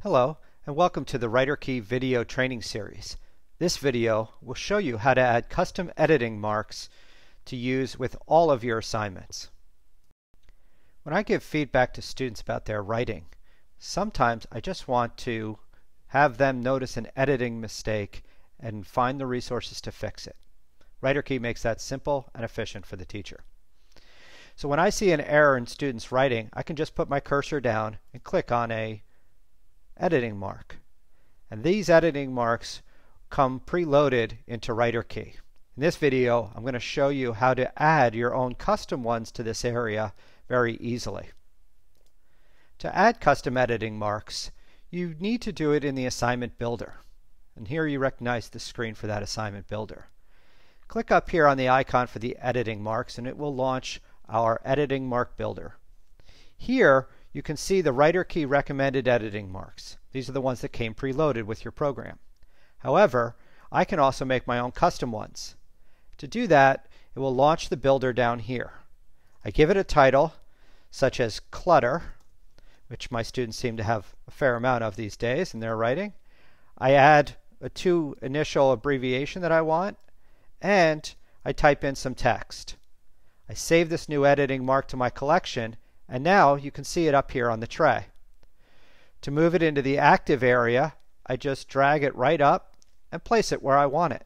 Hello, and welcome to the WriterKey video training series. This video will show you how to add custom editing marks to use with all of your assignments. When I give feedback to students about their writing, sometimes I just want to have them notice an editing mistake and find the resources to fix it. WriterKey makes that simple and efficient for the teacher. So when I see an error in students' writing, I can just put my cursor down and click on a editing mark. And these editing marks come preloaded into WriterKey. In this video, I'm going to show you how to add your own custom ones to this area very easily. To add custom editing marks, you need to do it in the assignment builder. And here you recognize the screen for that assignment builder. Click up here on the icon for the editing marks and it will launch our editing mark builder. Here you can see the WriterKey recommended editing marks. These are the ones that came preloaded with your program. However, I can also make my own custom ones. To do that, it will launch the builder down here. I give it a title such as clutter, which my students seem to have a fair amount of these days in their writing. I add a initial abbreviation that I want, and I type in some text. I save this new editing mark to my collection, and now you can see it up here on the tray. To move it into the active area, I just drag it right up and place it where I want it.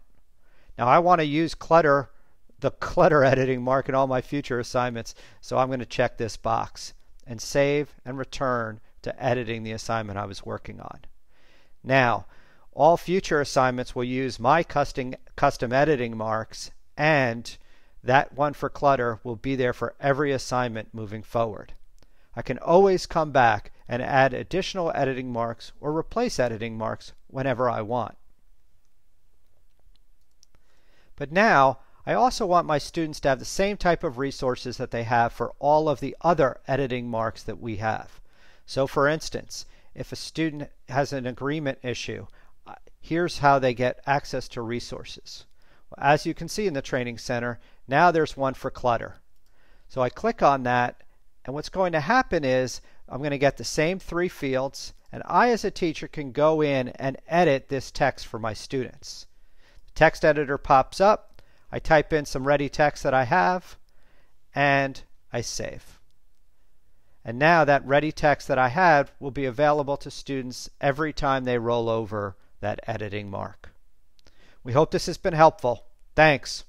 Now I want to use the clutter editing mark in all my future assignments, so I'm going to check this box and save and return to editing the assignment I was working on. Now, all future assignments will use my custom editing marks, and that one for clutter will be there for every assignment moving forward. I can always come back and add additional editing marks or replace editing marks whenever I want. But now, I also want my students to have the same type of resources that they have for all of the other editing marks that we have. So for instance, if a student has an agreement issue, here's how they get access to resources. As you can see in the Training Center, now there's one for clutter. So I click on that, and what's going to happen is I'm going to get the same three fields, and I as a teacher can go in and edit this text for my students. The text editor pops up, I type in some ready text that I have, and I save. And now that ready text that I had will be available to students every time they roll over that editing mark. We hope this has been helpful. Thanks.